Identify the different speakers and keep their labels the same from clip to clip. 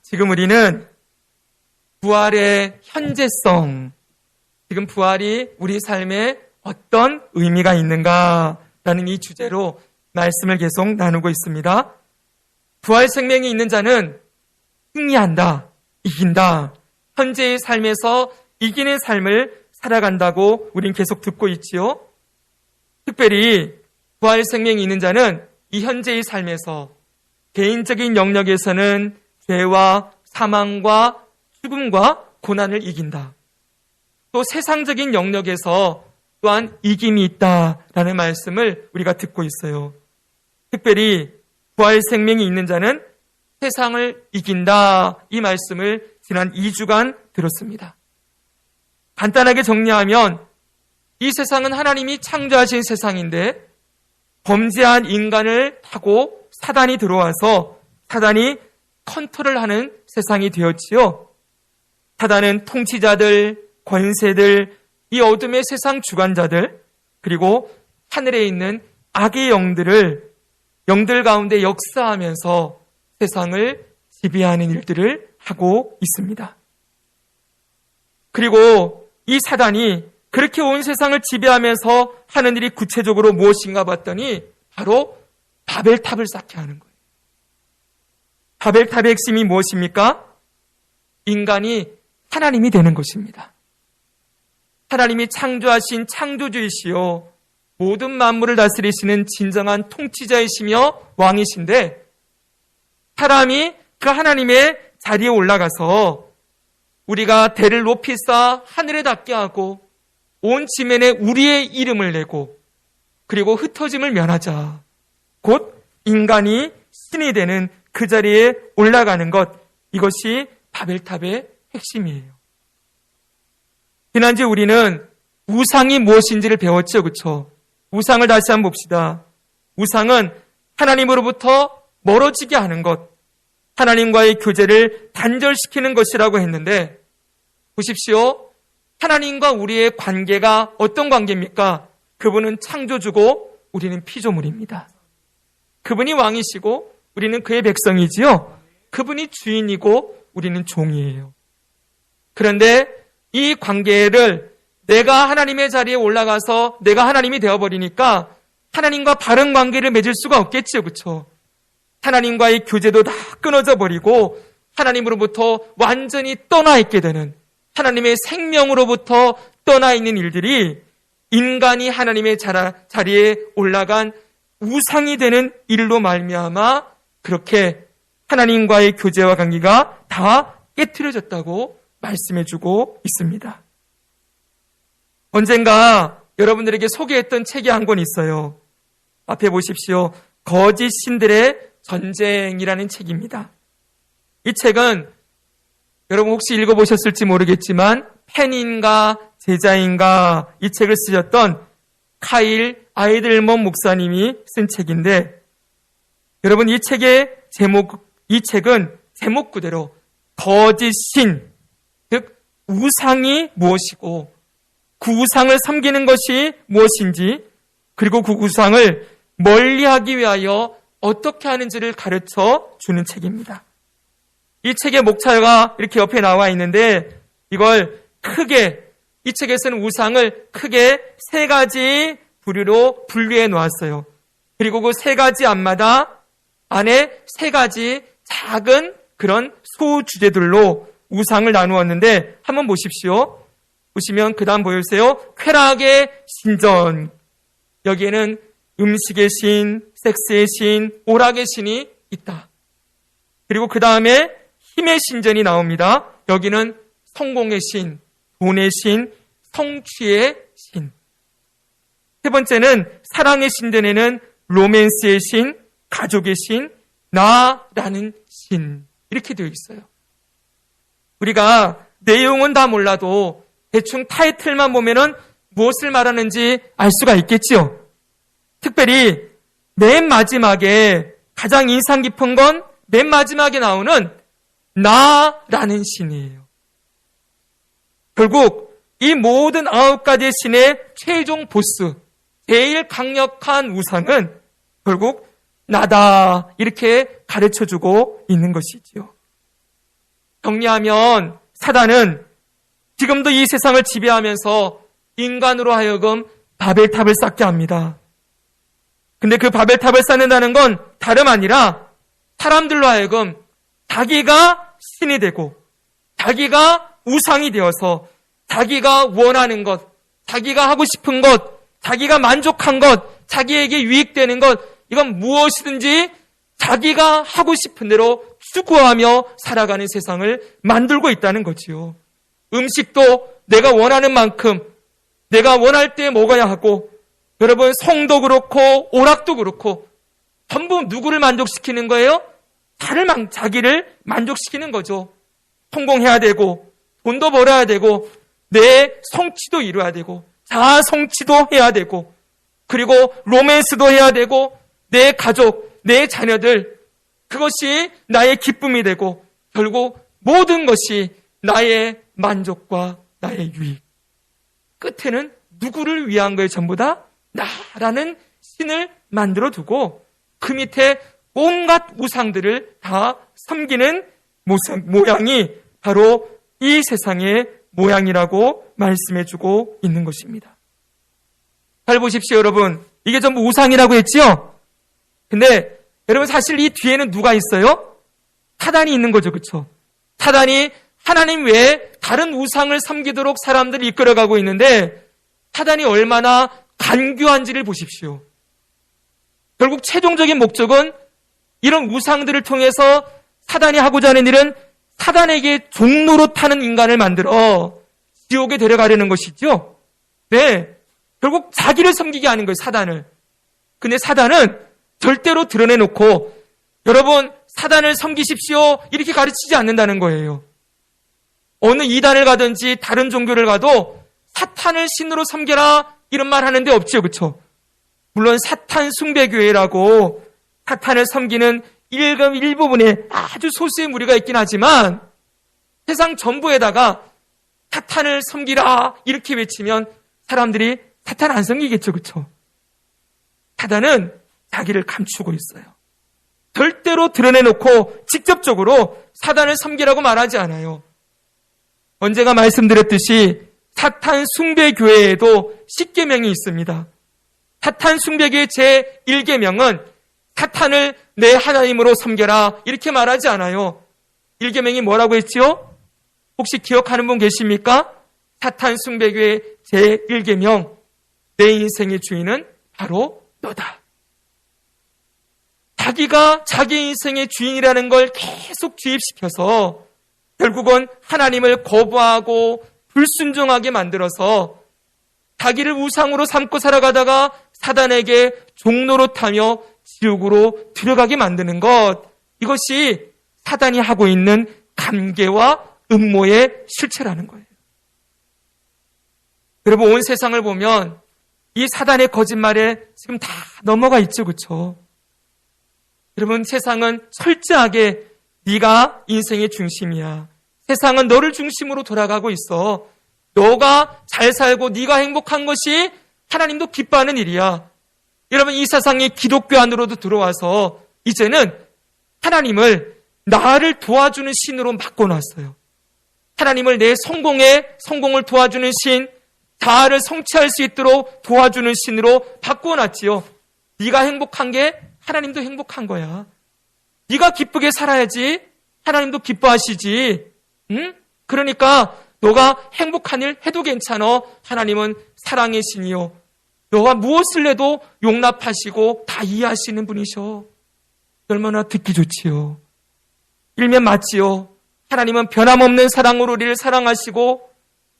Speaker 1: 지금 우리는 부활의 현재성, 지금 부활이 우리 삶에 어떤 의미가 있는가라는 이 주제로 말씀을 계속 나누고 있습니다. 부활 생명이 있는 자는 승리한다, 이긴다, 현재의 삶에서 이기는 삶을 살아간다고 우린 계속 듣고 있지요. 특별히 부활 생명이 있는 자는 이 현재의 삶에서 개인적인 영역에서는 죄와 사망과 죽음과 고난을 이긴다. 또 세상적인 영역에서 또한 이김이 있다라는 말씀을 우리가 듣고 있어요. 특별히 부활 생명이 있는 자는 세상을 이긴다, 이 말씀을 지난 2주간 들었습니다. 간단하게 정리하면 이 세상은 하나님이 창조하신 세상인데 범죄한 인간을 타고 사단이 들어와서 사단이 컨트롤하는 세상이 되었지요. 사단은 통치자들, 권세들, 이 어둠의 세상 주관자들, 그리고 하늘에 있는 악의 영들 가운데 역사하면서 세상을 지배하는 일들을 하고 있습니다. 그리고 이 사단이 그렇게 온 세상을 지배하면서 하는 일이 구체적으로 무엇인가 봤더니 바로 바벨탑을 쌓게 하는 거예요. 바벨탑의 핵심이 무엇입니까? 인간이 하나님이 되는 것입니다. 하나님이 창조하신 창조주이시요 모든 만물을 다스리시는 진정한 통치자이시며 왕이신데 사람이 그 하나님의 자리에 올라가서 우리가 대를 높이 쌓아 하늘에 닿게 하고 온 지면에 우리의 이름을 내고 그리고 흩어짐을 면하자. 곧 인간이 신이 되는 그 자리에 올라가는 것, 이것이 바벨탑의 핵심이에요. 지난주 우리는 우상이 무엇인지를 배웠죠, 그렇죠? 우상을 다시 한번 봅시다. 우상은 하나님으로부터 멀어지게 하는 것, 하나님과의 교제를 단절시키는 것이라고 했는데 보십시오. 하나님과 우리의 관계가 어떤 관계입니까? 그분은 창조주고 우리는 피조물입니다. 그분이 왕이시고 우리는 그의 백성이지요. 그분이 주인이고 우리는 종이에요. 그런데 이 관계를 내가 하나님의 자리에 올라가서 내가 하나님이 되어버리니까 하나님과 바른 관계를 맺을 수가 없겠지요. 그렇죠? 하나님과의 교제도 다 끊어져 버리고 하나님으로부터 완전히 떠나 있게 되는, 하나님의 생명으로부터 떠나 있는 일들이 인간이 하나님의 자리에 올라간 우상이 되는 일로 말미암아 그렇게 하나님과의 교제와 관계가 다 깨트려졌다고 말씀해주고 있습니다. 언젠가 여러분들에게 소개했던 책이 한 권 있어요. 앞에 보십시오. 거짓 신들의 전쟁이라는 책입니다. 이 책은 여러분 혹시 읽어보셨을지 모르겠지만 팬인가 제자인가 이 책을 쓰셨던 카일 아이들먼 목사님이 쓴 책인데 여러분 이 책은 제목 그대로 거짓 신, 즉 우상이 무엇이고 그 우상을 섬기는 것이 무엇인지 그리고 그 우상을 멀리하기 위하여 어떻게 하는지를 가르쳐 주는 책입니다. 이 책의 목차가 이렇게 옆에 나와 있는데 이걸 크게, 이 책에서는 우상을 크게 세 가지 부류로 분류해 놓았어요. 그리고 그 세 가지 앞마다 안에 세 가지 작은 그런 소주제들로 우상을 나누었는데 한번 보십시오. 보시면 그 다음 보여주세요. 쾌락의 신전. 여기에는 음식의 신, 섹스의 신, 오락의 신이 있다. 그리고 그 다음에 힘의 신전이 나옵니다. 여기는 성공의 신, 돈의 신, 성취의 신. 세 번째는 사랑의 신전에는 로맨스의 신, 가족의 신, 나라는 신. 이렇게 되어 있어요. 우리가 내용은 다 몰라도 대충 타이틀만 보면은 무엇을 말하는지 알 수가 있겠지요. 특별히 맨 마지막에 가장 인상 깊은 건 맨 마지막에 나오는 나라는 신이에요. 결국 이 모든 9가지의 신의 최종 보스, 제일 강력한 우상은 결국 나다 이렇게 가르쳐주고 있는 것이지요. 정리하면 사단은 지금도 이 세상을 지배하면서 인간으로 하여금 바벨탑을 쌓게 합니다. 근데 그 바벨탑을 쌓는다는 건 다름 아니라 사람들로 하여금 자기가 신이 되고 자기가 우상이 되어서 자기가 원하는 것, 자기가 하고 싶은 것, 자기가 만족한 것, 자기에게 유익되는 것, 이건 무엇이든지 자기가 하고 싶은 대로 추구하며 살아가는 세상을 만들고 있다는 거지요. 음식도 내가 원하는 만큼 내가 원할 때 먹어야 하고, 여러분 성도 그렇고 오락도 그렇고 전부 누구를 만족시키는 거예요? 자기를 만족시키는 거죠. 성공해야 되고 돈도 벌어야 되고 내 성취도 이루어야 되고 자아 성취도 해야 되고 그리고 로맨스도 해야 되고 내 가족, 내 자녀들, 그것이 나의 기쁨이 되고 결국 모든 것이 나의 만족과 나의 유익. 끝에는 누구를 위한 거예요? 전부 다 나라는 신을 만들어 두고 그 밑에 온갖 우상들을 다 섬기는 모양이 바로 이 세상의 모양이라고 말씀해주고 있는 것입니다. 잘 보십시오, 여러분. 이게 전부 우상이라고 했지요? 근데 여러분 사실 이 뒤에는 누가 있어요? 사단이 있는 거죠, 그렇죠? 사단이 하나님 외에 다른 우상을 섬기도록 사람들을 이끌어가고 있는데 사단이 얼마나 간교한지를 보십시오. 결국 최종적인 목적은 이런 우상들을 통해서 사단이 하고자 하는 일은 사단에게 종로로 타는 인간을 만들어 지옥에 데려가려는 것이죠. 네, 결국 자기를 섬기게 하는 거예요, 사단을. 근데 사단은 절대로 드러내놓고 여러분 사단을 섬기십시오 이렇게 가르치지 않는다는 거예요. 어느 이단을 가든지 다른 종교를 가도 사탄을 신으로 섬겨라 이런 말 하는데 없죠, 그렇죠? 물론 사탄 숭배교회라고 사탄을 섬기는 일부분의 아주 소수의 무리가 있긴 하지만 세상 전부에다가 사탄을 섬기라 이렇게 외치면 사람들이 사탄 안 섬기겠죠, 그렇죠? 사단은 자기를 감추고 있어요. 절대로 드러내놓고 직접적으로 사단을 섬기라고 말하지 않아요. 언제가 말씀드렸듯이 사탄 숭배교회에도 10계명이 있습니다. 사탄 숭배교회 제1계명은 사탄을 내 하나님으로 섬겨라 이렇게 말하지 않아요. 1계명이 뭐라고 했지요? 혹시 기억하는 분 계십니까? 사탄 숭배교회 제1계명, 내 인생의 주인은 바로 너다. 자기가 자기 인생의 주인이라는 걸 계속 주입시켜서 결국은 하나님을 거부하고 불순종하게 만들어서 자기를 우상으로 삼고 살아가다가 사단에게 종노릇하며 지옥으로 들어가게 만드는 것, 이것이 사단이 하고 있는 감계와 음모의 실체라는 거예요. 여러분 온 세상을 보면 이 사단의 거짓말에 지금 다 넘어가 있죠, 그렇죠? 여러분 세상은 철저하게 네가 인생의 중심이야. 세상은 너를 중심으로 돌아가고 있어. 너가 잘 살고 네가 행복한 것이 하나님도 기뻐하는 일이야. 여러분 이 세상이 기독교 안으로도 들어와서 이제는 하나님을 나를 도와주는 신으로 바꿔놨어요. 하나님을 내 성공을 도와주는 신, 자아를 성취할 수 있도록 도와주는 신으로 바꿔놨지요. 네가 행복한 게 하나님도 행복한 거야. 네가 기쁘게 살아야지 하나님도 기뻐하시지. 응? 그러니까 너가 행복한 일 해도 괜찮아. 하나님은 사랑의 신이요. 너가 무엇을 해도 용납하시고 다 이해하시는 분이셔. 얼마나 듣기 좋지요. 일면 맞지요. 하나님은 변함없는 사랑으로 우리를 사랑하시고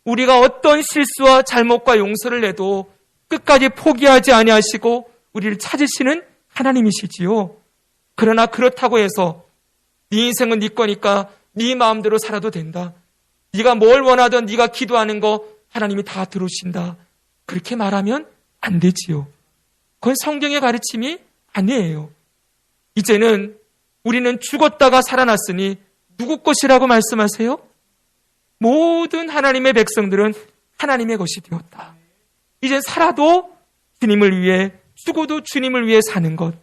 Speaker 1: 우리가 어떤 실수와 잘못과 용서를 해도 끝까지 포기하지 아니하시고 우리를 찾으시는 하나님이시지요. 그러나 그렇다고 해서 네 인생은 네 거니까 네 마음대로 살아도 된다. 네가 뭘 원하든 네가 기도하는 거 하나님이 다 들으신다. 그렇게 말하면 안 되지요. 그건 성경의 가르침이 아니에요. 이제는 우리는 죽었다가 살아났으니 누구 것이라고 말씀하세요? 모든 하나님의 백성들은 하나님의 것이 되었다. 이젠 살아도 주님을 위해, 죽어도 주님을 위해 사는 것.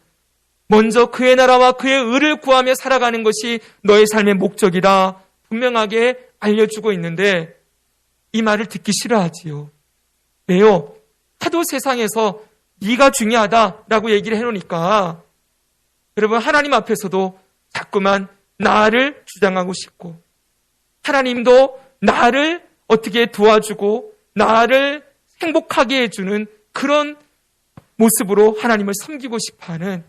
Speaker 1: 먼저 그의 나라와 그의 의를 구하며 살아가는 것이 너의 삶의 목적이다. 분명하게 알려주고 있는데 이 말을 듣기 싫어하지요. 왜요? 하도 세상에서 네가 중요하다라고 얘기를 해놓으니까 여러분 하나님 앞에서도 자꾸만 나를 주장하고 싶고 하나님도 나를 어떻게 도와주고 나를 행복하게 해주는 그런 모습으로 하나님을 섬기고 싶어하는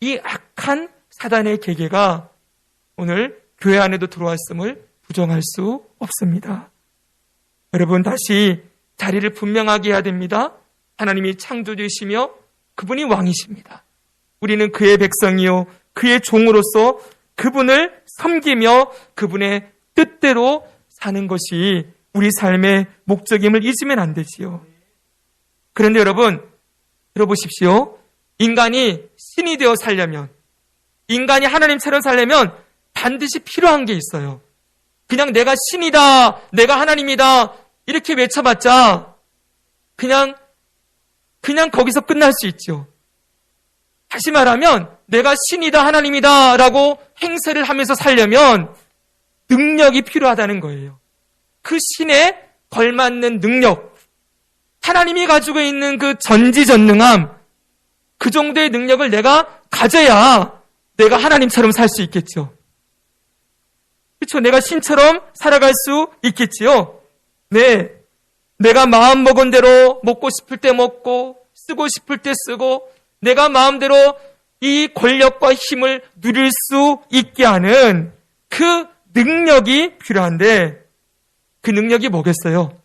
Speaker 1: 이 악한 사단의 계계가 오늘 교회 안에도 들어왔음을 부정할 수 없습니다. 여러분 다시 자리를 분명하게 해야 됩니다. 하나님이 창조주이시며 그분이 왕이십니다. 우리는 그의 백성이요 그의 종으로서 그분을 섬기며 그분의 뜻대로 사는 것이 우리 삶의 목적임을 잊으면 안 되지요. 그런데 여러분 들어보십시오. 인간이 신이 되어 살려면 인간이 하나님처럼 살려면 반드시 필요한 게 있어요. 그냥 내가 신이다, 내가 하나님이다 이렇게 외쳐봤자 그냥 거기서 끝날 수 있죠. 다시 말하면 내가 신이다, 하나님이다 라고 행세를 하면서 살려면 능력이 필요하다는 거예요. 그 신에 걸맞는 능력, 하나님이 가지고 있는 그 전지전능함, 그 정도의 능력을 내가 가져야 내가 하나님처럼 살 수 있겠죠. 그렇죠? 내가 신처럼 살아갈 수 있겠지요. 네, 내가 마음 먹은 대로 먹고 싶을 때 먹고 쓰고 싶을 때 쓰고 내가 마음대로 이 권력과 힘을 누릴 수 있게 하는 그 능력이 필요한데 그 능력이 뭐겠어요?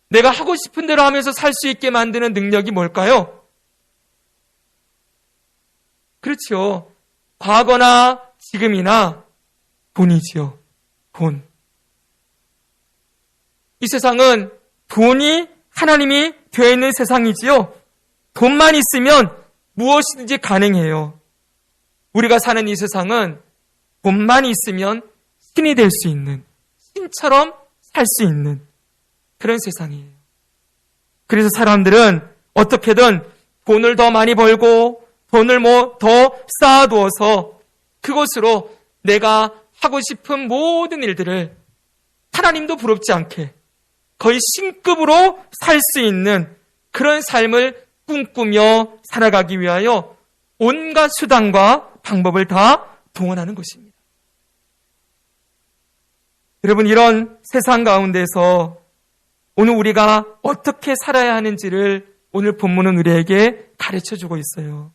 Speaker 1: 내가 하고 싶은 대로 하면서 살 수 있게 만드는 능력이 뭘까요? 그렇죠. 과거나 지금이나 돈이지요. 돈. 이 세상은 돈이 하나님이 되어 있는 세상이지요. 돈만 있으면 무엇이든지 가능해요. 우리가 사는 이 세상은 돈만 있으면 신이 될 수 있는, 신처럼 살 수 있는 그런 세상이에요. 그래서 사람들은 어떻게든 돈을 더 많이 벌고 돈을 더 쌓아두어서 그것으로 내가 하고 싶은 모든 일들을 하나님도 부럽지 않게 거의 신급으로 살 수 있는 그런 삶을 꿈꾸며 살아가기 위하여 온갖 수단과 방법을 다 동원하는 것입니다. 여러분, 이런 세상 가운데서 오늘 우리가 어떻게 살아야 하는지를 오늘 본문은 우리에게 가르쳐주고 있어요.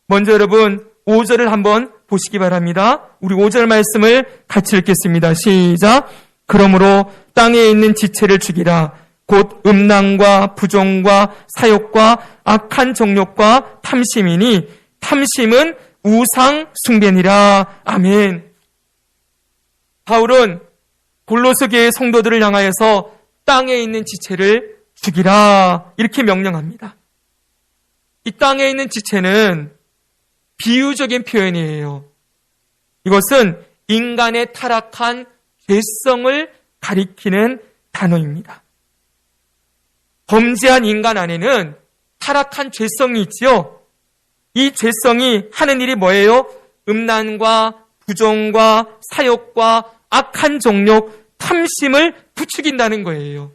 Speaker 1: 먼저 여러분 5절을 한번 보시기 바랍니다. 우리 5절 말씀을 같이 읽겠습니다. 시작. 그러므로 땅에 있는 지체를 죽이라. 곧 음란과 부정과 사욕과 악한 정욕과 탐심이니 탐심은 우상 숭배니라. 아멘. 바울은 골로새 교회 성도들을 향하여서 땅에 있는 지체를 죽이라 이렇게 명령합니다. 이 땅에 있는 지체는 비유적인 표현이에요. 이것은 인간의 타락한 죄성을 가리키는 단어입니다. 범죄한 인간 안에는 타락한 죄성이 있지요. 이 죄성이 하는 일이 뭐예요? 음란과 부정과 사욕과 악한 정욕, 탐심을 부추긴다는 거예요.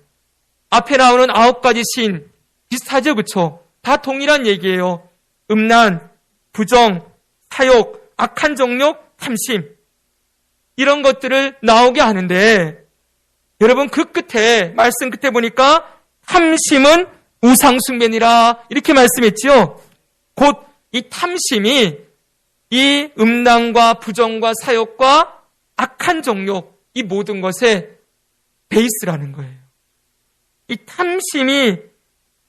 Speaker 1: 앞에 나오는 9가지 신 비슷하죠, 그렇죠? 다 동일한 얘기예요. 음란, 부정, 사욕, 악한 정욕, 탐심 이런 것들을 나오게 하는데 여러분 그 끝에 말씀 끝에 보니까 탐심은 우상숭배니라 이렇게 말씀했지요. 곧 이 탐심이 이 음란과 부정과 사욕과 악한 정욕 이 모든 것의 베이스라는 거예요. 이 탐심이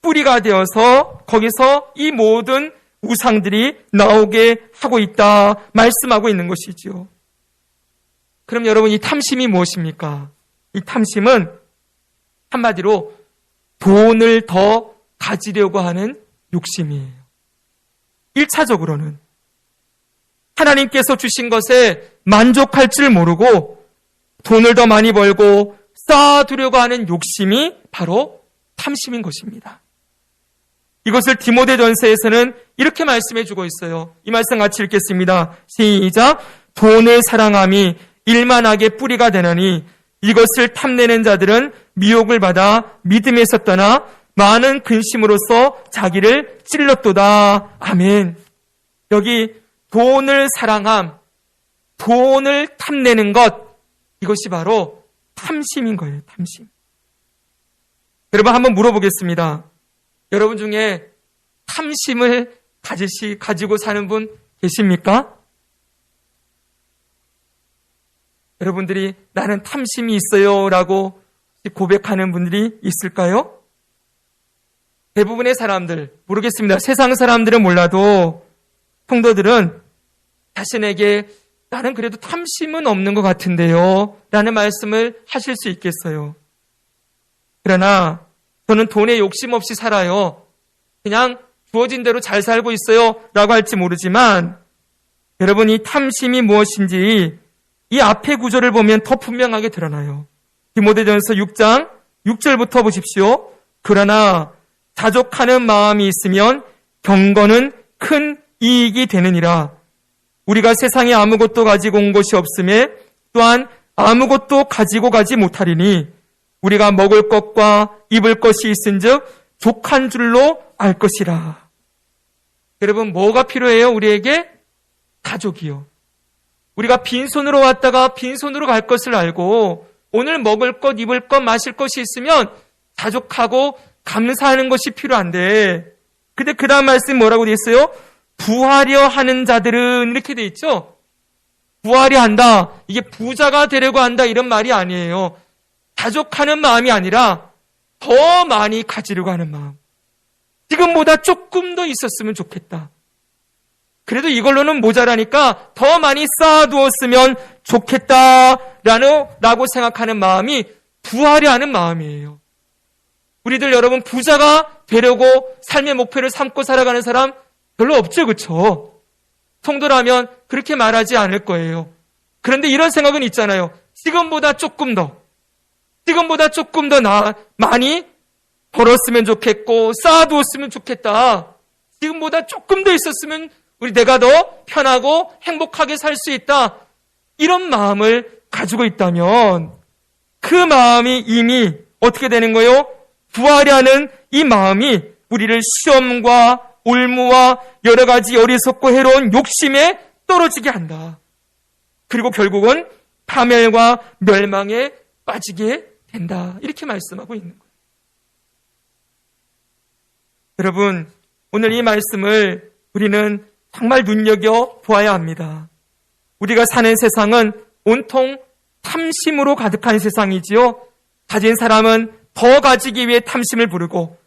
Speaker 1: 뿌리가 되어서 거기서 이 모든 우상들이 나오게 하고 있다 말씀하고 있는 것이지요. 그럼 여러분 이 탐심이 무엇입니까? 이 탐심은 한마디로 돈을 더 가지려고 하는 욕심이에요. 1차적으로는 하나님께서 주신 것에 만족할 줄 모르고 돈을 더 많이 벌고 쌓아두려고 하는 욕심이 바로 탐심인 것입니다. 이것을 디모데전서에서는 이렇게 말씀해 주고 있어요. 이 말씀 같이 읽겠습니다. 시작. 돈을 사랑함이 일만하게 뿌리가 되나니 이것을 탐내는 자들은 미혹을 받아 믿음에서 떠나 많은 근심으로써 자기를 찔렀도다. 아멘. 여기 돈을 사랑함, 돈을 탐내는 것, 이것이 바로 탐심인 거예요. 탐심. 여러분 한번 물어보겠습니다. 여러분 중에 탐심을 가지고 사는 분 계십니까? 여러분들이 나는 탐심이 있어요 라고 고백하는 분들이 있을까요? 대부분의 사람들, 모르겠습니다. 세상 사람들은 몰라도 성도들은 자신에게 나는 그래도 탐심은 없는 것 같은데요 라는 말씀을 하실 수 있겠어요. 그러나 저는 돈에 욕심 없이 살아요. 그냥 주어진 대로 잘 살고 있어요 라고 할지 모르지만 여러분 이 탐심이 무엇인지 이 앞의 구절을 보면 더 분명하게 드러나요. 디모데전서 6장 6절부터 보십시오. 그러나 자족하는 마음이 있으면 경건은 큰 이익이 되느니라. 우리가 세상에 아무것도 가지고 온 것이 없음에 또한 아무것도 가지고 가지 못하리니 우리가 먹을 것과 입을 것이 있은즉 족한 줄로 알 것이라. 여러분 뭐가 필요해요? 우리에게 가족이요. 우리가 빈손으로 왔다가 빈손으로 갈 것을 알고 오늘 먹을 것, 입을 것, 마실 것이 있으면 자족하고 감사하는 것이 필요한데 근데 그 다음 말씀 뭐라고 되어 있어요? 부하려 하는 자들은 이렇게 되어 있죠? 부하려 한다. 이게 부자가 되려고 한다 이런 말이 아니에요. 자족하는 마음이 아니라 더 많이 가지려고 하는 마음. 지금보다 조금 더 있었으면 좋겠다. 그래도 이걸로는 모자라니까 더 많이 쌓아두었으면 좋겠다라고 생각하는 마음이 부하려 하는 마음이에요. 우리들 여러분 부자가 되려고 삶의 목표를 삼고 살아가는 사람 별로 없죠, 그렇죠? 성도라면 그렇게 말하지 않을 거예요. 그런데 이런 생각은 있잖아요. 지금보다 조금 더 많이 벌었으면 좋겠고 쌓아두었으면 좋겠다. 지금보다 조금 더 있었으면 내가 더 편하고 행복하게 살 수 있다. 이런 마음을 가지고 있다면 그 마음이 이미 어떻게 되는 거예요? 부하려 하는 이 마음이 우리를 시험과 올무와 여러 가지 어리석고 해로운 욕심에 떨어지게 한다. 그리고 결국은 파멸과 멸망에 빠지게 된다. 이렇게 말씀하고 있는 거예요. 여러분, 오늘 이 말씀을 우리는 정말 눈여겨보아야 합니다. 우리가 사는 세상은 온통 탐심으로 가득한 세상이지요. 가진 사람은 더 가지기 위해 탐심을 부르고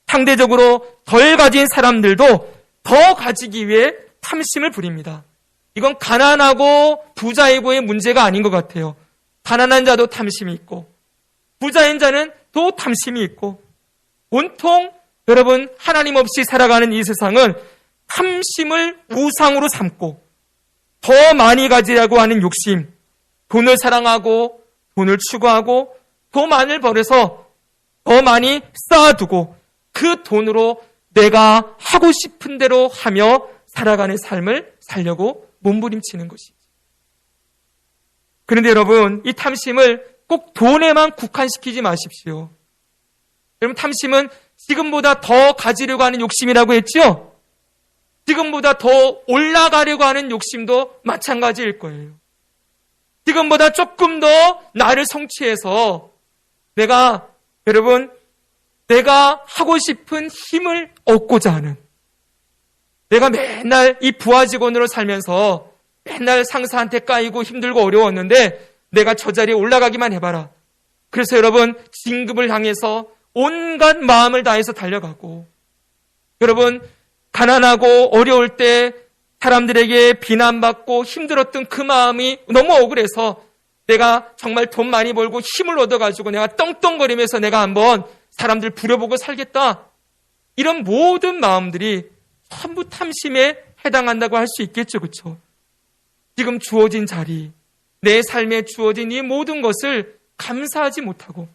Speaker 1: 상대적으로 덜 가진 사람들도 더 가지기 위해 탐심을 부립니다. 이건 가난하고 부자이고의 문제가 아닌 것 같아요. 가난한 자도 탐심이 있고 부자인 자는 또 탐심이 있고 온통 여러분 하나님 없이 살아가는 이 세상은 탐심을 우상으로 삼고 더 많이 가지려고 하는 욕심, 돈을 사랑하고 돈을 추구하고 더 많이 벌어서 더 많이 쌓아두고 그 돈으로 내가 하고 싶은 대로 하며 살아가는 삶을 살려고 몸부림치는 것이죠. 그런데 여러분, 이 탐심을 꼭 돈에만 국한시키지 마십시오. 여러분, 탐심은 지금보다 더 가지려고 하는 욕심이라고 했죠? 지금보다 더 올라가려고 하는 욕심도 마찬가지일 거예요. 지금보다 조금 더 나를 성취해서 내가 하고 싶은 힘을 얻고자 하는, 내가 맨날 이 부하 직원으로 살면서 맨날 상사한테 까이고 힘들고 어려웠는데 내가 저 자리에 올라가기만 해봐라. 그래서 여러분 진급을 향해서 온갖 마음을 다해서 달려가고, 여러분 가난하고 어려울 때 사람들에게 비난받고 힘들었던 그 마음이 너무 억울해서 내가 정말 돈 많이 벌고 힘을 얻어가지고 내가 떵떵거리면서 내가 한번 사람들 부려보고 살겠다. 이런 모든 마음들이 전부 탐심에 해당한다고 할 수 있겠죠. 그렇죠? 지금 주어진 자리, 내 삶에 주어진 이 모든 것을 감사하지 못하고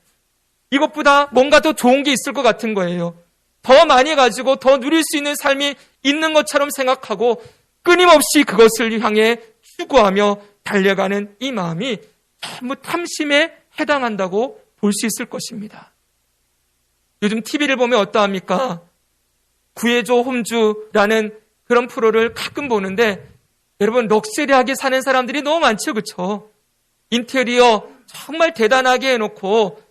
Speaker 1: 이것보다 뭔가 더 좋은 게 있을 것 같은 거예요. 더 많이 가지고 더 누릴 수 있는 삶이 있는 것처럼 생각하고 끊임없이 그것을 향해 추구하며 달려가는 이 마음이 전부 탐심에 해당한다고 볼 수 있을 것입니다. 요즘 TV를 보면 어떠합니까? 구해줘 홈주라는 그런 프로를 가끔 보는데 여러분 럭셔리하게 사는 사람들이 너무 많죠. 그렇죠? 인테리어 정말 대단하게 해놓고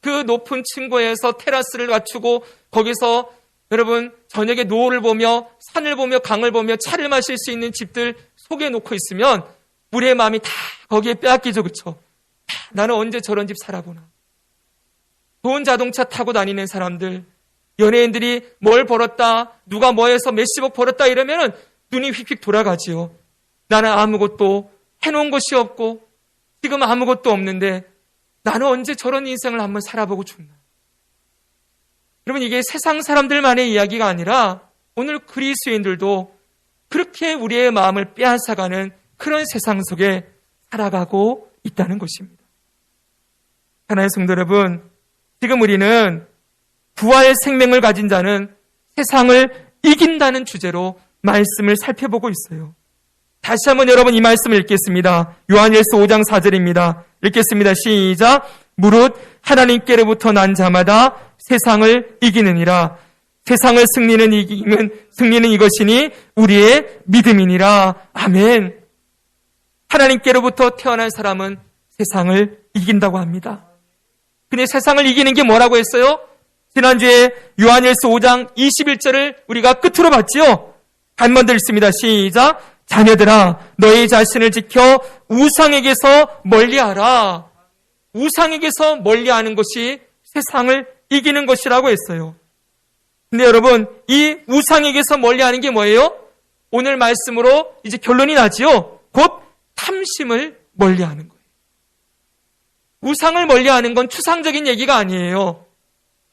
Speaker 1: 그 높은 층고에서 테라스를 갖추고 거기서 여러분 저녁에 노을을 보며 산을 보며 강을 보며 차를 마실 수 있는 집들 속에 놓고 있으면 우리의 마음이 다 거기에 빼앗기죠. 그렇죠? 나는 언제 저런 집 살아보나. 좋은 자동차 타고 다니는 사람들, 연예인들이 뭘 벌었다, 누가 뭐 해서 몇십억 벌었다 이러면은 눈이 휙휙 돌아가지요. 나는 아무것도 해놓은 것이 없고 지금 아무것도 없는데 나는 언제 저런 인생을 한번 살아보고 죽나. 여러분 이게 세상 사람들만의 이야기가 아니라 오늘 그리스도인들도 그렇게 우리의 마음을 빼앗아가는 그런 세상 속에 살아가고 있다는 것입니다. 하나의 성도 여러분, 지금 우리는 부활의 생명을 가진 자는 세상을 이긴다는 주제로 말씀을 살펴보고 있어요. 다시 한번 여러분 이 말씀을 읽겠습니다. 요한일서 5장 4절입니다. 읽겠습니다. 시작. 무릇 하나님께로부터 난 자마다 세상을 이기느니라. 세상을 승리는 이것이니 우리의 믿음이니라. 아멘. 하나님께로부터 태어난 사람은 세상을 이긴다고 합니다. 근데 세상을 이기는 게 뭐라고 했어요? 지난주에 요한일서 5장 21절을 우리가 끝으로 봤지요. 한 번 더 읽습니다. 시작. 자녀들아 너희 자신을 지켜 우상에게서 멀리하라. 우상에게서 멀리하는 것이 세상을 이기는 것이라고 했어요. 근데 여러분 이 우상에게서 멀리하는 게 뭐예요? 오늘 말씀으로 이제 결론이 나지요. 곧 탐심을 멀리하는 거예요. 우상을 멀리하는 건 추상적인 얘기가 아니에요.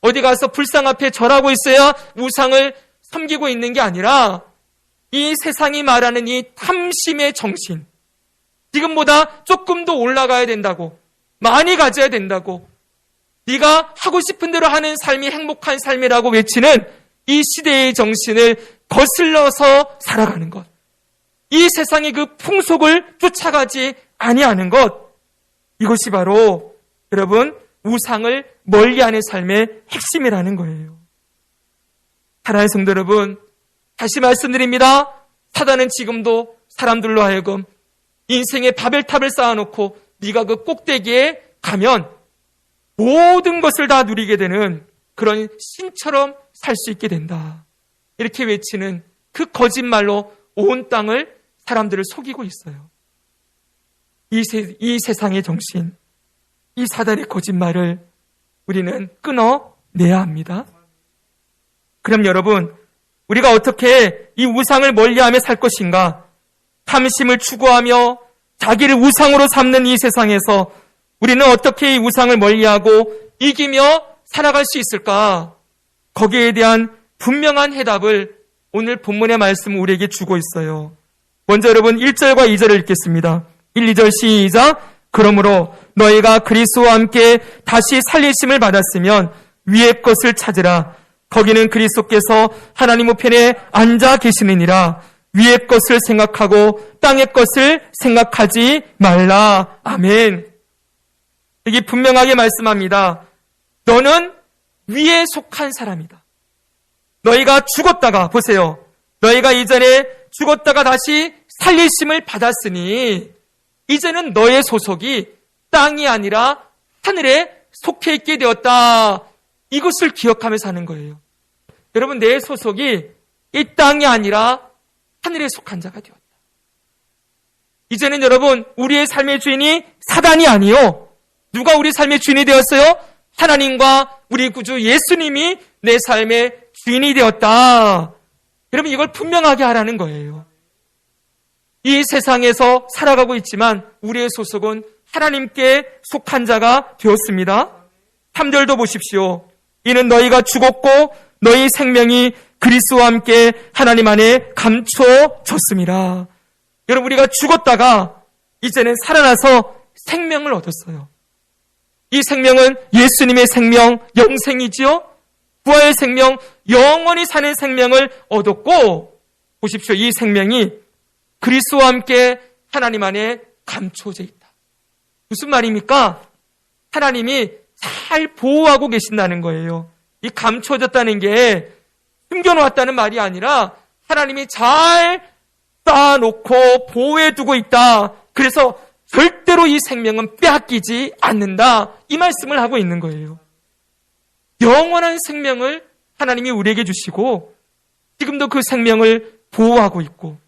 Speaker 1: 어디 가서 불상 앞에 절하고 있어야 우상을 섬기고 있는 게 아니라 이 세상이 말하는 이 탐심의 정신, 지금보다 조금 더 올라가야 된다고, 많이 가져야 된다고, 네가 하고 싶은 대로 하는 삶이 행복한 삶이라고 외치는 이 시대의 정신을 거슬러서 살아가는 것, 이 세상의 그 풍속을 쫓아가지 아니하는 것, 이것이 바로 여러분 우상을 멀리하는 삶의 핵심이라는 거예요. 사랑하는 성도 여러분, 다시 말씀드립니다. 사단은 지금도 사람들로 하여금 인생의 바벨탑을 쌓아놓고 네가 그 꼭대기에 가면 모든 것을 다 누리게 되는 그런 신처럼 살 수 있게 된다. 이렇게 외치는 그 거짓말로 온 땅을 사람들을 속이고 있어요. 이 세상의 정신, 이 사단의 거짓말을 우리는 끊어내야 합니다. 그럼 여러분, 우리가 어떻게 이 우상을 멀리하며 살 것인가? 탐심을 추구하며 자기를 우상으로 삼는 이 세상에서 우리는 어떻게 이 우상을 멀리하고 이기며 살아갈 수 있을까? 거기에 대한 분명한 해답을 오늘 본문의 말씀은 우리에게 주고 있어요. 먼저 여러분 1절과 2절을 읽겠습니다. 1, 2절 시작. 그러므로 너희가 그리스도와 함께 다시 살리심을 받았으면 위의 것을 찾으라. 거기는 그리스도께서 하나님 우편에 앉아 계시느니라. 위의 것을 생각하고 땅의 것을 생각하지 말라. 아멘. 여기 분명하게 말씀합니다. 너는 위에 속한 사람이다. 너희가 죽었다가, 보세요. 너희가 이전에 죽었다가 다시 살리심을 받았으니 이제는 너의 소속이 땅이 아니라 하늘에 속해 있게 되었다. 이것을 기억하면서 하는 거예요. 여러분, 내 소속이 이 땅이 아니라 하늘에 속한 자가 되었다. 이제는 여러분, 우리의 삶의 주인이 사단이 아니요. 누가 우리 삶의 주인이 되었어요? 하나님과 우리 구주 예수님이 내 삶의 주인이 되었다. 여러분, 이걸 분명하게 하라는 거예요. 이 세상에서 살아가고 있지만 우리의 소속은 하나님께 속한 자가 되었습니다. 3절도 보십시오. 이는 너희가 죽었고 너희 생명이 그리스도와 함께 하나님 안에 감춰졌습니다. 여러분, 우리가 죽었다가 이제는 살아나서 생명을 얻었어요. 이 생명은 예수님의 생명, 영생이지요. 부활의 생명, 영원히 사는 생명을 얻었고, 보십시오. 이 생명이 그리스도와 함께 하나님 안에 감춰져 있다. 무슨 말입니까? 하나님이 잘 보호하고 계신다는 거예요. 이 감춰졌다는 게 숨겨놓았다는 말이 아니라 하나님이 잘 쌓아놓고 보호해두고 있다. 그래서 절대로 이 생명은 빼앗기지 않는다. 이 말씀을 하고 있는 거예요. 영원한 생명을 하나님이 우리에게 주시고 지금도 그 생명을 보호하고 있고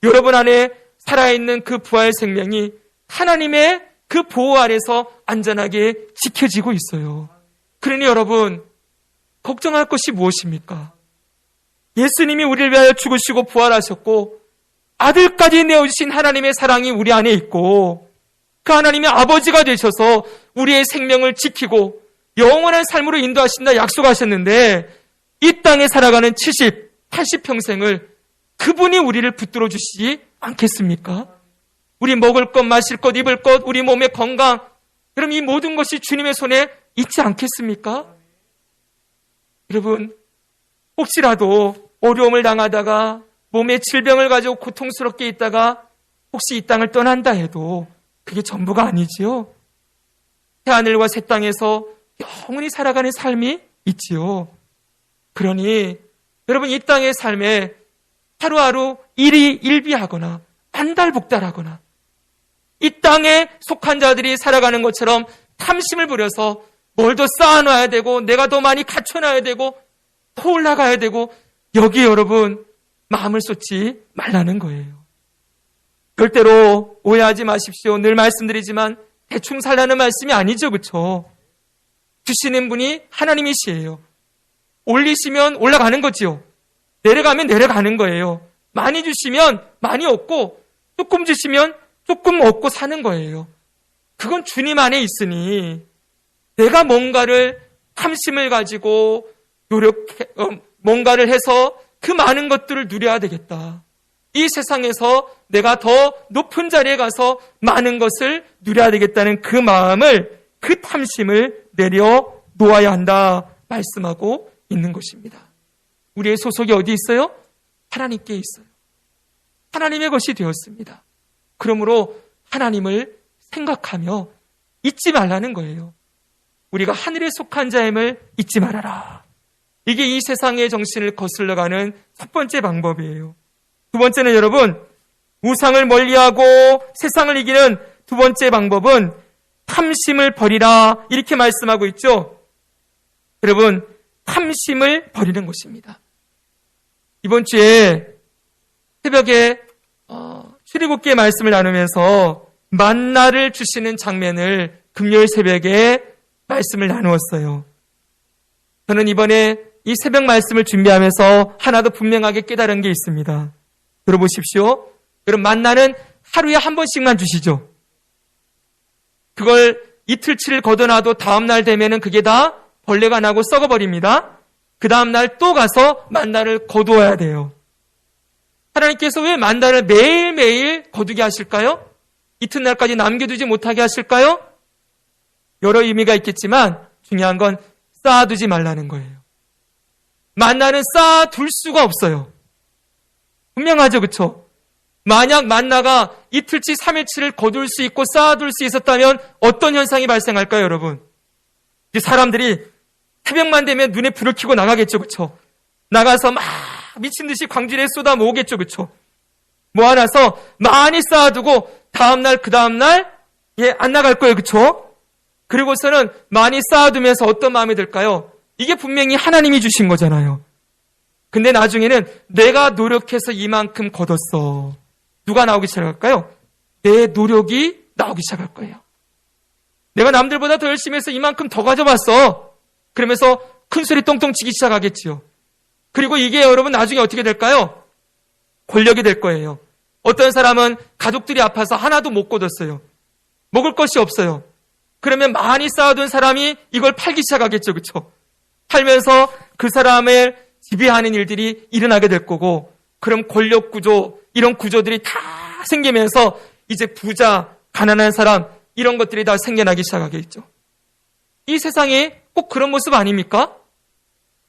Speaker 1: 여러분 안에 살아있는 그 부활 생명이 하나님의 그 보호 아래서 안전하게 지켜지고 있어요. 그러니 여러분 걱정할 것이 무엇입니까? 예수님이 우리를 위하여 죽으시고 부활하셨고 아들까지 내어주신 하나님의 사랑이 우리 안에 있고 그 하나님의 아버지가 되셔서 우리의 생명을 지키고 영원한 삶으로 인도하신다 약속하셨는데 이 땅에 살아가는 70, 80평생을 그분이 우리를 붙들어 주시지 않겠습니까? 우리 먹을 것, 마실 것, 입을 것, 우리 몸의 건강, 그럼 이 모든 것이 주님의 손에 있지 않겠습니까? 여러분, 혹시라도 어려움을 당하다가 몸에 질병을 가지고 고통스럽게 있다가 혹시 이 땅을 떠난다 해도 그게 전부가 아니지요. 새하늘과 새 땅에서 영원히 살아가는 삶이 있지요. 그러니 여러분 이 땅의 삶에 하루하루 일이 일비하거나 안달복달하거나 이 땅에 속한 자들이 살아가는 것처럼 탐심을 부려서 뭘 더 쌓아놔야 되고 내가 더 많이 갖춰놔야 되고 더 올라가야 되고 여기 여러분 마음을 쏟지 말라는 거예요. 절대로 오해하지 마십시오. 늘 말씀드리지만 대충 살라는 말씀이 아니죠. 그렇죠? 주시는 분이 하나님이시에요. 올리시면 올라가는 거지요. 내려가면 내려가는 거예요. 많이 주시면 많이 얻고 조금 주시면 조금 얻고 사는 거예요. 그건 주님 안에 있으니 내가 뭔가를 탐심을 가지고 뭔가를 해서 그 많은 것들을 누려야 되겠다. 이 세상에서 내가 더 높은 자리에 가서 많은 것을 누려야 되겠다는 그 마음을, 그 탐심을 내려놓아야 한다 말씀하고 있는 것입니다. 우리의 소속이 어디 있어요? 하나님께 있어요. 하나님의 것이 되었습니다. 그러므로 하나님을 생각하며 잊지 말라는 거예요. 우리가 하늘에 속한 자임을 잊지 말아라. 이게 이 세상의 정신을 거슬러가는 첫 번째 방법이에요. 두 번째는 여러분, 우상을 멀리하고 세상을 이기는 두 번째 방법은 탐심을 버리라 이렇게 말씀하고 있죠. 여러분, 탐심을 버리는 것입니다. 이번 주에 새벽에 출애굽기의 말씀을 나누면서 만나를 주시는 장면을 금요일 새벽에 말씀을 나누었어요. 저는 이번에 이 새벽 말씀을 준비하면서 하나 더 분명하게 깨달은 게 있습니다. 들어보십시오. 여러분, 만나는 하루에 한 번씩만 주시죠. 그걸 이틀치를 걷어놔도 다음날 되면은 그게 다 벌레가 나고 썩어버립니다. 그 다음날 또 가서 만나를 거두어야 돼요. 하나님께서 왜 만나를 매일매일 거두게 하실까요? 이튿날까지 남겨두지 못하게 하실까요? 여러 의미가 있겠지만 중요한 건 쌓아두지 말라는 거예요. 만나는 쌓아둘 수가 없어요. 분명하죠, 그렇죠? 만약 만나가 이틀치, 3일치를 거둘 수 있고 쌓아둘 수 있었다면 어떤 현상이 발생할까요, 여러분? 사람들이 새벽만 되면 눈에 불을 켜고 나가겠죠, 그렇죠? 나가서 막 미친 듯이 광질에 쏟아 모으겠죠, 그렇죠? 모아놔서 많이 쌓아두고 다음날, 그 다음날 안 나갈 거예요, 그렇죠? 그리고서는 많이 쌓아두면서 어떤 마음이 들까요? 이게 분명히 하나님이 주신 거잖아요. 근데 나중에는 내가 노력해서 이만큼 거뒀어. 누가 나오기 시작할까요? 내 노력이 나오기 시작할 거예요. 내가 남들보다 더 열심히 해서 이만큼 더 가져왔어. 그러면서 큰 소리 똥똥 치기 시작하겠지요. 그리고 이게 여러분 나중에 어떻게 될까요? 권력이 될 거예요. 어떤 사람은 가족들이 아파서 하나도 못 거뒀어요. 먹을 것이 없어요. 그러면 많이 쌓아둔 사람이 이걸 팔기 시작하겠죠. 그렇죠? 팔면서 그 사람을 지배하는 일들이 일어나게 될 거고, 그럼 권력 구조, 이런 구조들이 다 생기면서 이제 부자, 가난한 사람, 이런 것들이 다 생겨나기 시작하겠죠. 이 세상에 꼭 그런 모습 아닙니까?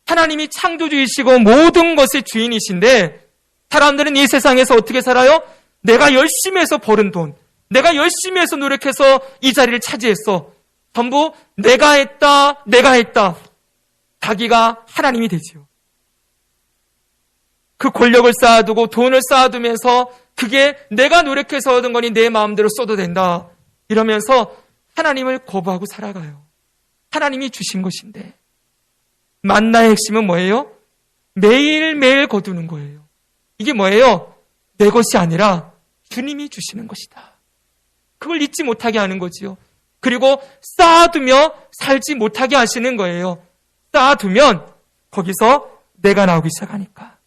Speaker 1: 하나님이 창조주이시고 모든 것의 주인이신데 사람들은 이 세상에서 어떻게 살아요? 내가 열심히 해서 벌은 돈, 내가 열심히 해서 노력해서 이 자리를 차지했어. 전부 내가 했다. 자기가 하나님이 되지요. 그 권력을 쌓아두고 돈을 쌓아두면서 그게 내가 노력해서 얻은 거니 내 마음대로 써도 된다. 이러면서 하나님을 거부하고 살아가요. 하나님이 주신 것인데. 만나의 핵심은 뭐예요? 매일매일 거두는 거예요. 이게 뭐예요? 내 것이 아니라 주님이 주시는 것이다. 그걸 잊지 못하게 하는 거지요. 그리고 쌓아두며 살지 못하게 하시는 거예요. 쌓아두면 거기서 내가 나오기 시작하니까.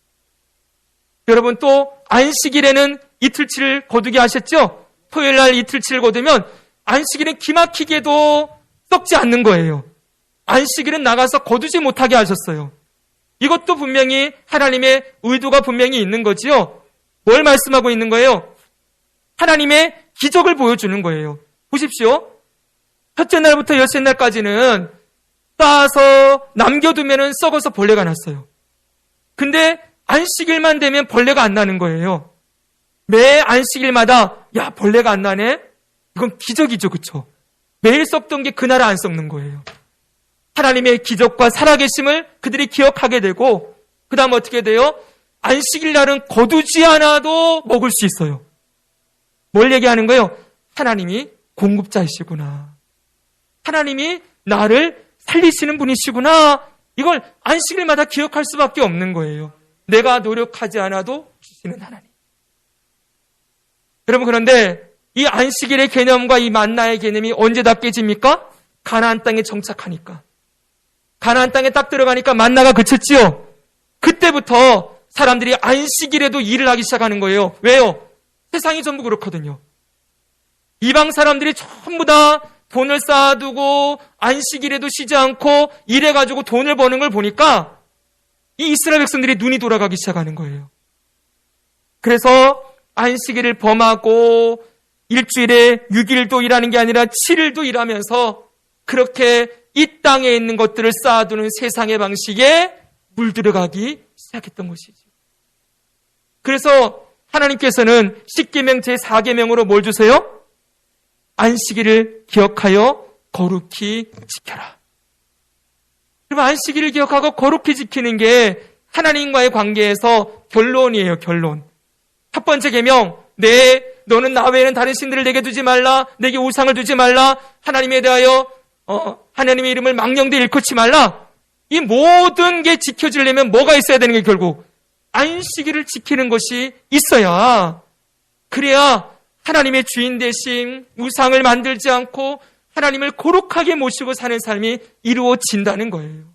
Speaker 1: 여러분 또 안식일에는 이틀치를 거두게 하셨죠? 토요일날 이틀치를 거두면 안식일은 기막히게도 썩지 않는 거예요. 안식일은 나가서 거두지 못하게 하셨어요. 이것도 분명히 하나님의 의도가 분명히 있는 거지요. 뭘 말씀하고 있는 거예요? 하나님의 기적을 보여주는 거예요. 보십시오. 첫째 날부터 엿새 날까지는 쌓아서 남겨두면 썩어서 벌레가 났어요. 근데 안식일만 되면 벌레가 안 나는 거예요. 매 안식일마다 야 벌레가 안 나네? 이건 기적이죠. 그렇죠? 매일 썩던 게 그날 안 썩는 거예요. 하나님의 기적과 살아계심을 그들이 기억하게 되고 그 다음 어떻게 돼요? 안식일 날은 거두지 않아도 먹을 수 있어요. 뭘 얘기하는 거예요? 하나님이 공급자이시구나. 하나님이 나를 살리시는 분이시구나. 이걸 안식일마다 기억할 수밖에 없는 거예요. 내가 노력하지 않아도 주시는 하나님. 여러분 그런데 이 안식일의 개념과 이 만나의 개념이 언제 다 깨집니까? 가나안 땅에 정착하니까. 가나안 땅에 딱 들어가니까 만나가 그쳤지요. 그때부터 사람들이 안식일에도 일을 하기 시작하는 거예요. 왜요? 세상이 전부 그렇거든요. 이방 사람들이 전부 다 돈을 쌓아두고 안식일에도 쉬지 않고 일해가지고 돈을 버는 걸 보니까 이 이스라엘 백성들이 눈이 돌아가기 시작하는 거예요. 그래서 안식일을 범하고 일주일에 6일도 일하는 게 아니라 7일도 일하면서 그렇게 이 땅에 있는 것들을 쌓아두는 세상의 방식에 물들어가기 시작했던 것이죠. 그래서 하나님께서는 10계명 제4계명으로 뭘 주세요? 안식일을 기억하여 거룩히 지켜라. 그럼 안식일을 기억하고 거룩히 지키는 게 하나님과의 관계에서 결론이에요. 결론. 첫 번째 계명, 너는 나 외에는 다른 신들을 내게 두지 말라. 내게 우상을 두지 말라. 하나님에 대하여 하나님의 이름을 망령되이 일컫지 말라. 이 모든 게 지켜지려면 뭐가 있어야 되는 게 결국 안식일을 지키는 것이 있어야 그래야 하나님의 주인 대신 우상을 만들지 않고 하나님을 거룩하게 모시고 사는 삶이 이루어진다는 거예요.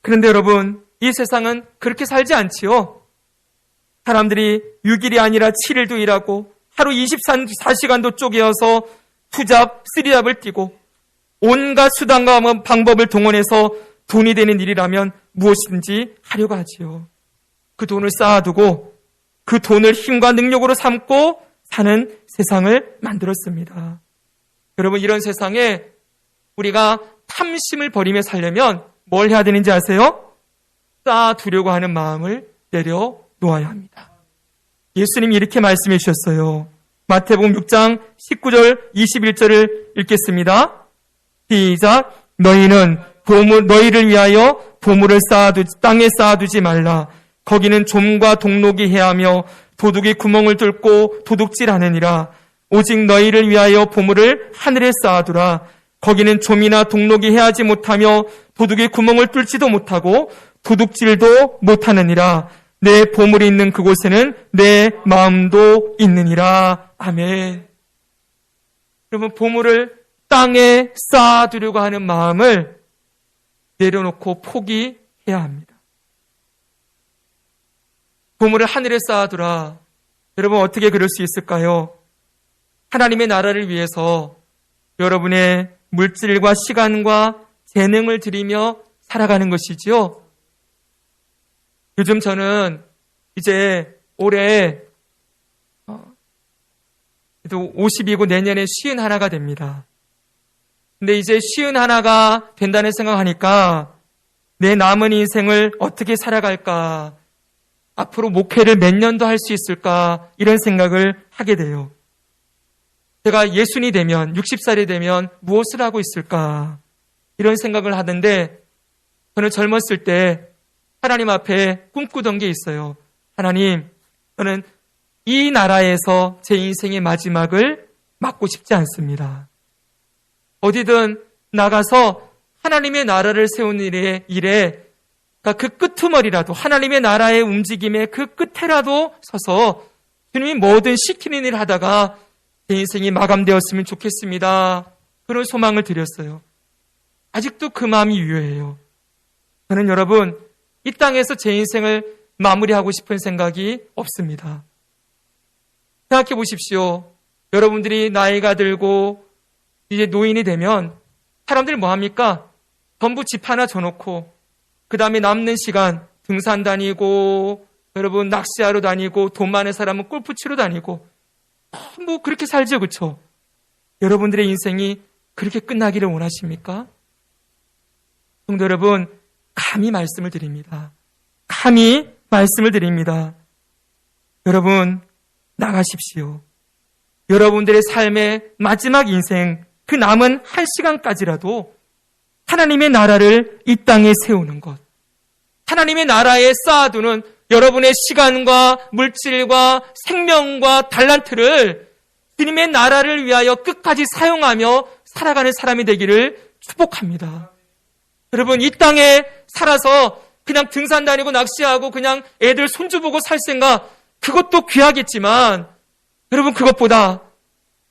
Speaker 1: 그런데 여러분, 이 세상은 그렇게 살지 않지요. 사람들이 6일이 아니라 7일도 일하고 하루 24시간도 쪼개어서 투잡, 쓰리잡을 뛰고 온갖 수단과 방법을 동원해서 돈이 되는 일이라면 무엇이든지 하려고 하지요. 그 돈을 쌓아두고 그 돈을 힘과 능력으로 삼고 사는 세상을 만들었습니다. 여러분, 이런 세상에 우리가 탐심을 버리며 살려면 뭘 해야 되는지 아세요? 쌓아두려고 하는 마음을 내려놓아야 합니다. 예수님이 이렇게 말씀해 주셨어요. 마태복음 6장 19절 21절을 읽겠습니다. 시작. 너희를 위하여 보물을 땅에 쌓아두지 말라. 거기는 좀과 동록이 해하며 도둑이 구멍을 뚫고 도둑질하느니라. 오직 너희를 위하여 보물을 하늘에 쌓아두라. 거기는 좀이나 동록이 해하지 못하며 도둑이 구멍을 뚫지도 못하고 도둑질도 못하느니라. 내 보물이 있는 그곳에는 내 마음도 있느니라. 아멘. 여러분, 보물을 땅에 쌓아두려고 하는 마음을 내려놓고 포기해야 합니다. 보물을 하늘에 쌓아두라. 여러분, 어떻게 그럴 수 있을까요? 하나님의 나라를 위해서 여러분의 물질과 시간과 재능을 들이며 살아가는 것이지요. 요즘 저는 이제 올해 50이고 내년에 51가 됩니다. 근데 이제 51가 된다는 생각하니까 내 남은 인생을 어떻게 살아갈까 앞으로 목회를 몇 년도 할 수 있을까 이런 생각을 하게 돼요. 제가 60이 되면 60살이 되면 무엇을 하고 있을까 이런 생각을 하는데 저는 젊었을 때 하나님 앞에 꿈꾸던 게 있어요. 하나님, 저는 이 나라에서 제 인생의 마지막을 맞고 싶지 않습니다. 어디든 나가서 하나님의 나라를 세우는 일에 그 끄트머리라도 하나님의 나라의 움직임의 그 끝에라도 서서 주님이 뭐든 시키는 일을 하다가 제 인생이 마감되었으면 좋겠습니다. 그런 소망을 드렸어요. 아직도 그 마음이 유효해요. 저는 여러분 이 땅에서 제 인생을 마무리하고 싶은 생각이 없습니다. 생각해 보십시오. 여러분들이 나이가 들고 이제 노인이 되면 사람들이 뭐 합니까? 전부 집 하나 줘놓고 그 다음에 남는 시간 등산 다니고 여러분 낚시하러 다니고 돈 많은 사람은 골프 치러 다니고 뭐 그렇게 살죠, 그렇죠? 여러분들의 인생이 그렇게 끝나기를 원하십니까? 성도 여러분, 감히 말씀을 드립니다. 감히 말씀을 드립니다. 여러분 나가십시오. 여러분들의 삶의 마지막 인생 그 남은 한 시간까지라도 하나님의 나라를 이 땅에 세우는 것, 하나님의 나라에 쌓아두는 여러분의 시간과 물질과 생명과 달란트를 주님의 나라를 위하여 끝까지 사용하며 살아가는 사람이 되기를 축복합니다. 여러분 이 땅에 살아서 그냥 등산 다니고 낚시하고 그냥 애들 손주 보고 살 생각, 그것도 귀하겠지만 여러분 그것보다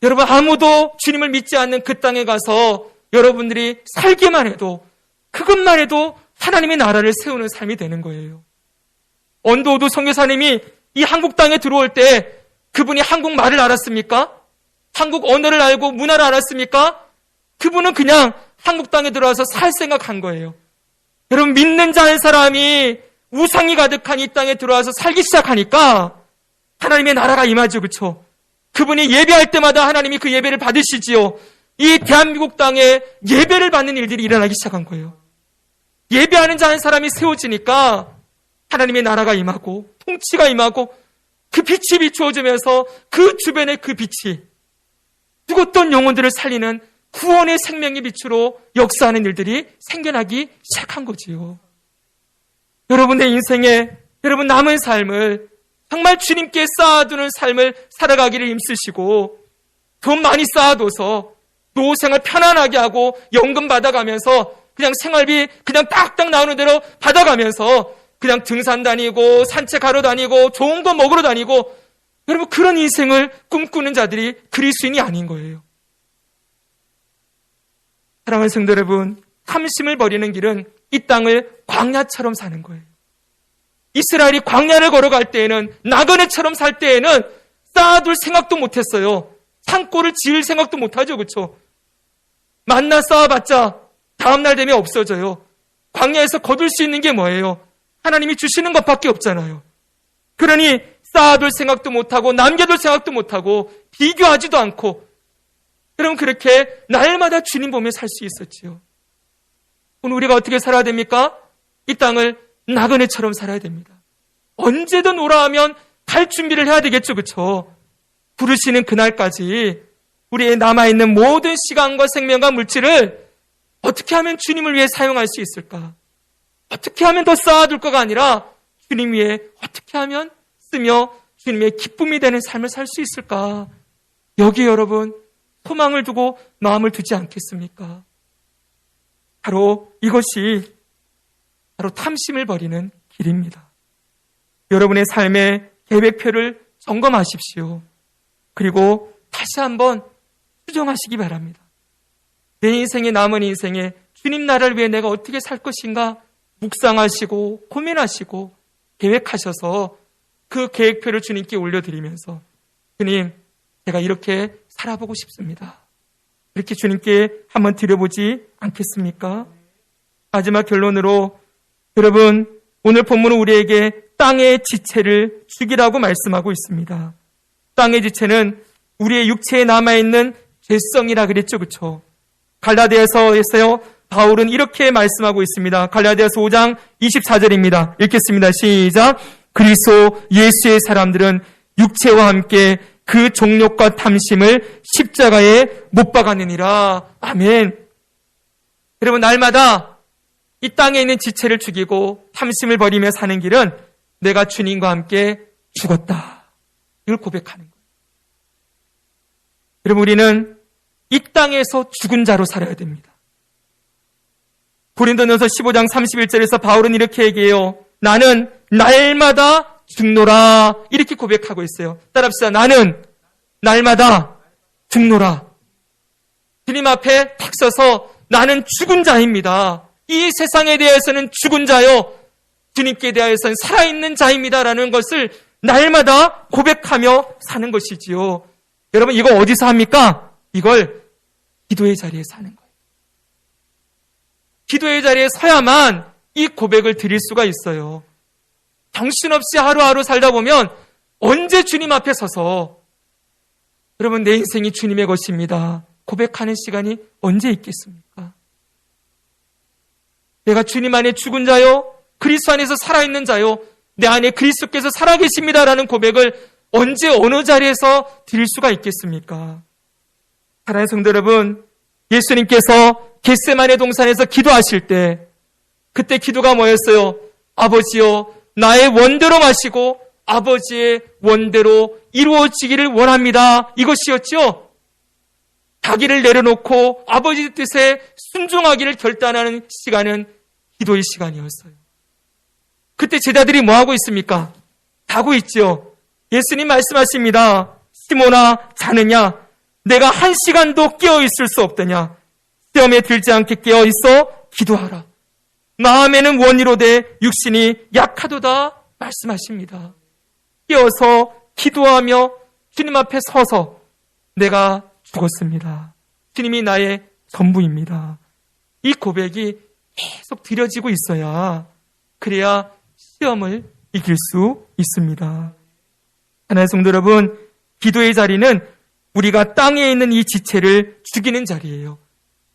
Speaker 1: 여러분 아무도 주님을 믿지 않는 그 땅에 가서 여러분들이 살기만 해도 그것만 해도 하나님의 나라를 세우는 삶이 되는 거예요. 언더우드 선교사님이 이 한국 땅에 들어올 때 그분이 한국말을 알았습니까? 한국 언어를 알고 문화를 알았습니까? 그분은 그냥 한국 땅에 들어와서 살 생각한 거예요. 여러분 믿는 자 한 사람이 우상이 가득한 이 땅에 들어와서 살기 시작하니까 하나님의 나라가 임하죠, 그렇죠? 그분이 예배할 때마다 하나님이 그 예배를 받으시지요. 이 대한민국 땅에 예배를 받는 일들이 일어나기 시작한 거예요. 예배하는 자 한 사람이 세워지니까 하나님의 나라가 임하고 통치가 임하고 그 빛이 비추어지면서 그 주변의 그 빛이 죽었던 영혼들을 살리는 구원의 생명의 빛으로 역사하는 일들이 생겨나기 시작한 거지요. 여러분의 인생에 여러분 남은 삶을 정말 주님께 쌓아두는 삶을 살아가기를 힘쓰시고 돈 많이 쌓아둬서 노후생활 편안하게 하고 연금 받아가면서 그냥 생활비 그냥 딱딱 나오는 대로 받아가면서 그냥 등산 다니고 산책하러 다니고 좋은 거 먹으러 다니고 여러분 그런 인생을 꿈꾸는 자들이 그리스도인이 아닌 거예요. 사랑하는 성도 여러분, 탐심을 버리는 길은 이 땅을 광야처럼 사는 거예요. 이스라엘이 광야를 걸어갈 때에는 나그네처럼 살 때에는 쌓아둘 생각도 못했어요. 산골을 지을 생각도 못하죠, 그렇죠? 만나 쌓아봤자 다음날 되면 없어져요. 광야에서 거둘 수 있는 게 뭐예요? 하나님이 주시는 것밖에 없잖아요. 그러니 쌓아둘 생각도 못하고 남겨둘 생각도 못하고 비교하지도 않고 그럼 그렇게 날마다 주님 보며 살 수 있었지요. 오늘 우리가 어떻게 살아야 됩니까? 이 땅을 나그네처럼 살아야 됩니다. 언제든 오라 하면 갈 준비를 해야 되겠죠, 그렇죠? 부르시는 그날까지 우리의 남아있는 모든 시간과 생명과 물질을 어떻게 하면 주님을 위해 사용할 수 있을까? 어떻게 하면 더 쌓아둘 거가 아니라 주님 위해 어떻게 하면 쓰며 주님의 기쁨이 되는 삶을 살 수 있을까? 여기에 여러분 소망을 두고 마음을 두지 않겠습니까? 바로 이것이 바로 탐심을 버리는 길입니다. 여러분의 삶의 계획표를 점검하십시오. 그리고 다시 한번 수정하시기 바랍니다. 내 인생의 남은 인생에 주님 나라를 위해 내가 어떻게 살 것인가 묵상하시고 고민하시고 계획하셔서 그 계획표를 주님께 올려드리면서 주님, 제가 이렇게 살아보고 싶습니다. 이렇게 주님께 한번 드려보지 않겠습니까? 마지막 결론으로 여러분, 오늘 본문은 우리에게 땅의 지체를 죽이라고 말씀하고 있습니다. 땅의 지체는 우리의 육체에 남아있는 죄성이라 그랬죠, 그렇죠? 갈라디아서에서요, 바울은 이렇게 말씀하고 있습니다. 갈라디아서 5장 24절입니다. 읽겠습니다. 시작. 그리스도 예수의 사람들은 육체와 함께 그 정욕과 탐심을 십자가에 못 박았느니라. 아멘. 여러분, 날마다 이 땅에 있는 지체를 죽이고 탐심을 버리며 사는 길은 내가 주님과 함께 죽었다. 이걸 고백하는 거예요. 여러분, 우리는 이 땅에서 죽은 자로 살아야 됩니다. 고린도전서 15장 31절에서 바울은 이렇게 얘기해요. 나는 날마다 죽노라. 이렇게 고백하고 있어요. 따라합시다. 나는 날마다 죽노라. 주님 앞에 탁 서서 나는 죽은 자입니다. 이 세상에 대해서는 죽은 자요, 주님께 대해서는 살아있는 자입니다라는 것을 날마다 고백하며 사는 것이지요. 여러분, 이거 어디서 합니까? 이걸 기도의 자리에서 하는 거예요. 기도의 자리에 서야만 이 고백을 드릴 수가 있어요. 정신없이 하루하루 살다 보면 언제 주님 앞에 서서 여러분, 내 인생이 주님의 것입니다, 고백하는 시간이 언제 있겠습니까? 내가 주님 안에 죽은 자요, 그리스도 안에서 살아있는 자요, 내 안에 그리스도께서 살아계십니다라는 고백을 언제 어느 자리에서 드릴 수가 있겠습니까? 사랑하는 성도 여러분, 예수님께서 겟세마네 동산에서 기도하실 때 그때 기도가 뭐였어요? 아버지여, 나의 원대로 마시고 아버지의 원대로 이루어지기를 원합니다. 이것이었죠. 자기를 내려놓고 아버지 뜻에 순종하기를 결단하는 시간은 기도의 시간이었어요. 그때 제자들이 뭐하고 있습니까? 자고 있죠. 예수님 말씀하십니다. 시몬아, 자느냐? 내가 한 시간도 깨어있을 수 없더냐? 시험에 들지 않게 깨어있어 기도하라. 마음에는 원이로되 육신이 약하도다 말씀하십니다. 깨어서 기도하며 주님 앞에 서서 내가 죽었습니다. 주님이 나의 전부입니다. 이 고백이 계속 드려지고 있어야, 그래야 시험을 이길 수 있습니다. 하나의 성도 여러분, 기도의 자리는 우리가 땅에 있는 이 지체를 죽이는 자리예요.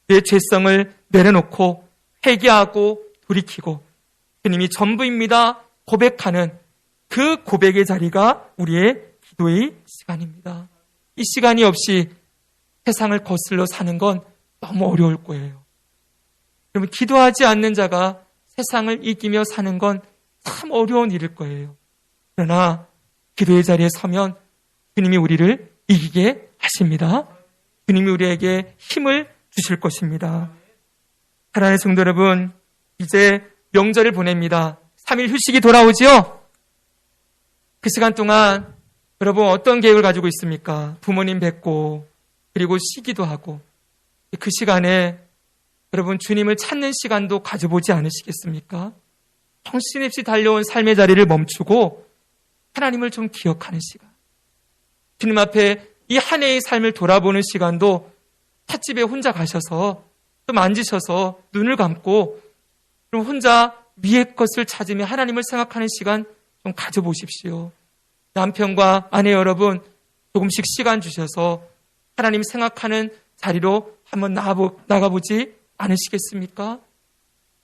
Speaker 1: 내 죄성을 내려놓고 회개하고 돌이키고 주님이 전부입니다 고백하는 그 고백의 자리가 우리의 기도의 시간입니다. 이 시간이 없이 세상을 거슬러 사는 건 너무 어려울 거예요. 그러면 기도하지 않는 자가 세상을 이기며 사는 건 참 어려운 일일 거예요. 그러나 기도의 자리에 서면 주님이 우리를 이기게 하십니다. 주님이 우리에게 힘을 주실 것입니다. 사랑하는 성도 여러분, 이제 명절을 보냅니다. 3일 휴식이 돌아오지요? 그 시간 동안 여러분 어떤 계획을 가지고 있습니까? 부모님 뵙고 그리고 쉬기도 하고, 그 시간에 여러분 주님을 찾는 시간도 가져보지 않으시겠습니까? 정신없이 달려온 삶의 자리를 멈추고 하나님을 좀 기억하는 시간, 주님 앞에 이 한 해의 삶을 돌아보는 시간도 찻집에 혼자 가셔서 좀 앉으셔서 눈을 감고 그럼 혼자 위의 것을 찾으며 하나님을 생각하는 시간 좀 가져보십시오. 남편과 아내 여러분 조금씩 시간 주셔서 하나님 생각하는 자리로 한번 나가보지 않으시겠습니까?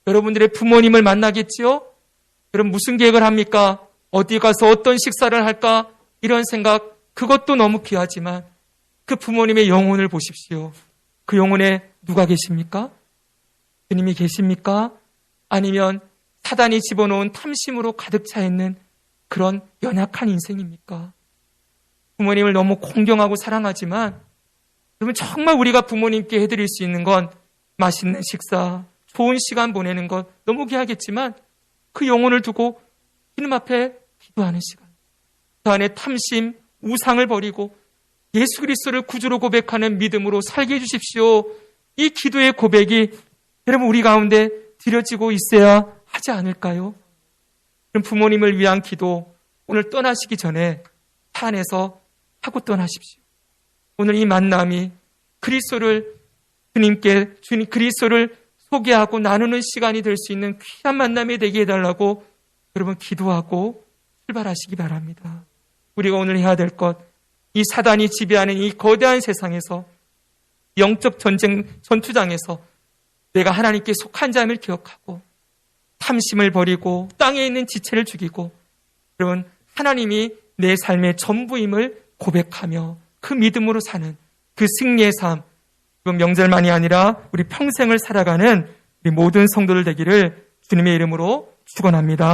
Speaker 1: 여러분들의 부모님을 만나겠지요? 여러분 무슨 계획을 합니까? 어디 가서 어떤 식사를 할까? 이런 생각, 그것도 너무 귀하지만 그 부모님의 영혼을 보십시오. 그 영혼에 누가 계십니까? 주님이 계십니까? 아니면 사단이 집어넣은 탐심으로 가득 차 있는 그런 연약한 인생입니까? 부모님을 너무 공경하고 사랑하지만 여러분 정말 우리가 부모님께 해드릴 수 있는 건 맛있는 식사, 좋은 시간 보내는 것 너무 귀하겠지만 그 영혼을 두고 주님 앞에 기도하는 시간, 그 안에 탐심, 우상을 버리고 예수 그리스도를 구주로 고백하는 믿음으로 살게 해주십시오. 이 기도의 고백이 여러분 우리 가운데 드려지고 있어야 하지 않을까요? 그럼 부모님을 위한 기도 오늘 떠나시기 전에 차 안에서 하고 떠나십시오. 오늘 이 만남이 그리스도를 주님 그리스도를 소개하고 나누는 시간이 될 수 있는 귀한 만남이 되게 해달라고 여러분 기도하고 출발하시기 바랍니다. 우리가 오늘 해야 될 것, 이 사단이 지배하는 이 거대한 세상에서 영적 전투장에서 내가 하나님께 속한 자임을 기억하고 탐심을 버리고 땅에 있는 지체를 죽이고 여러분, 하나님이 내 삶의 전부임을 고백하며 그 믿음으로 사는 그 승리의 삶, 이번 명절만이 아니라 우리 평생을 살아가는 우리 모든 성도들 되기를 주님의 이름으로 축원합니다.